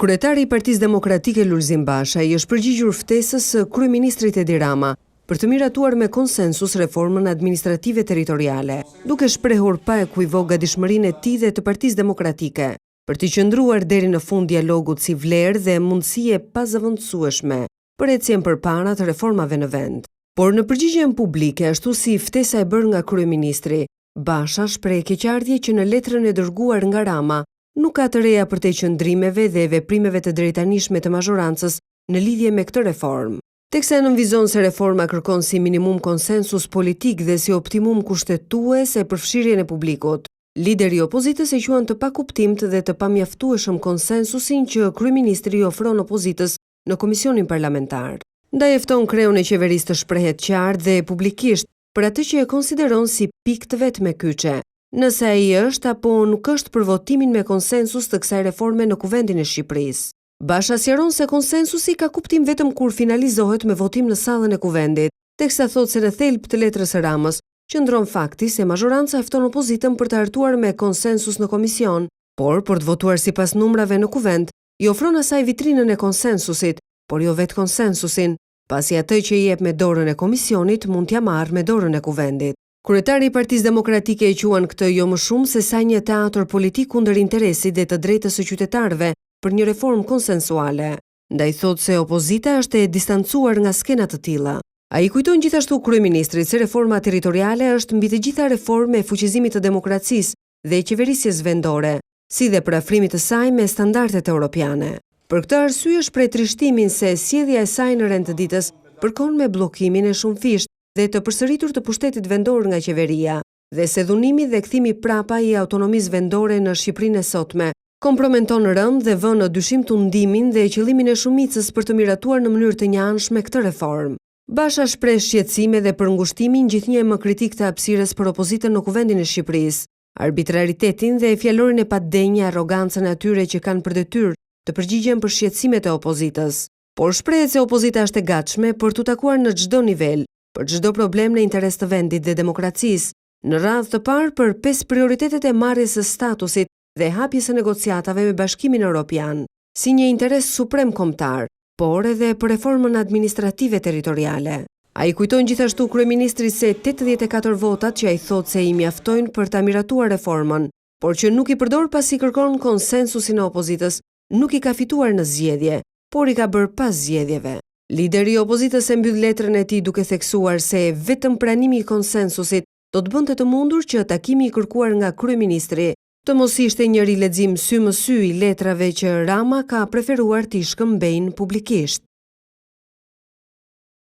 Kryetari i Partisë Demokratike Lulzim Basha i është përgjigjur ftesës së kryeministrit Edi Rama për të miratuar me konsensus reformën administrative territoriale, duke shprehur pa ekuivok gatishmërinë e tij dhe të Partisë Demokratike për të qëndruar deri në fund dialogut si vlerë dhe mundësi e pazëvendësueshme për ecjen përpara të reformave në vend. Por në përgjigjen publike, ashtu si ftesa e bërë nga kryeministri, Basha shpreh keqardhje që në letrën e dërguar nga Rama nuk ka të reja për te qëndrimeve dhe veprimeve të drejtanishme të mazhorancës në lidhje me këtë reformë. Teksa nënvizon se reforma kërkon si minimum konsensus politik dhe si optimum kushtetues e përfshirjen e publikut. Lideri i opozitës e quan të pakuptimt dhe të pamjaftueshëm konsensusin që kryeministri i ofron opozitës në komisionin parlamentar. Ndaj e fton kreun e qeverisë të shprehet qartë dhe publikisht për atë që e konsideron si pikë të vetme kyçe, nëse ai është apo nuk është për votimin me konsensus të kësaj reforme në Kuvendin e Shqipërisë. Basha sqaron se konsensusi ka kuptim vetëm kur finalizohet me votim në sallën e Kuvendit, teksa thotë se në thelb të letrës së Ramës qëndron fakti se mazhoranca e fton opozitën për të hartuar me konsensus në komision, por për të votuar sipas numrave në Kuvend, i ofron asaj vitrinën e konsensusit, por jo vetë konsensusin, pasi atë që i jep me dorën e komisionit mund t'ja marrë me dorën e Kuvendit. Kryetari i Partisë Demokratike e quan këtë jo më shumë se sa një teatr politik kundër interesit dhe të drejtës së qytetarëve për një reformë konsensuale. Ndaj thotë se opozita është e distancuar nga skena të tilla. Ai kujton gjithashtu kryeministrit se reforma territoriale është mbi të gjitha reformë e fuqizimit të demokracisë dhe qeverisjes vendore, si dhe për afrimit të saj me standardet europiane. Për këtë arsye shpreh trishtimin se sjellja e saj në rend të ditës përkon me bllokimin e shumëfisht dhe të përsëritur të pushtetit vendor nga qeveria, dhe se dhunimi dhe kthimi prapa i autonomisë vendore në Shqipërinë e sotme komprometon rënd dhe vën në dyshim tundimin dhe qëllimin e shumicës për të miratuar në mënyrë të njanshme këtë reformë. Basha shpreh shqetësime dhe për ngushtimin gjithnjë më kritik të hapësirës për opozitën në Kuvendin e Shqipërisë, arbitraritetin dhe fjalorin e padenjë, arrogancën e atyre që kanë për detyrë të përgjigjen për shqetësimet e opozitës. Por shprehet se opozita është e gatshme për t'u takuar në çdo nivel, për çdo problem në interes të vendit dhe demokracisë, në radhë të parë për 5 prioritetet e marrjes së statusit dhe hapjes së negociatave me Bashkimin Evropian, si një interes suprem kombëtar, por edhe për reformën administrative territoriale. Ai kujton gjithashtu kryeministrit se 84 votat që ai thotë se i mjaftojnë për ta miratuar reformën, por që nuk i përdor pasi kërkon konsensusin e opozitës, nuk i ka fituar në zgjedhje, por i ka bërë pas zgjedhjeve. Lideri i opozitës e mbyll letrën e tij duke theksuar se vetëm pranimi i konsensusit do të bënte të mundur që takimi i kërkuar nga kryeministri të mos ishte një rilexim sy më sy i letrave që Rama ka preferuar t'i shkëmbejnë publikisht.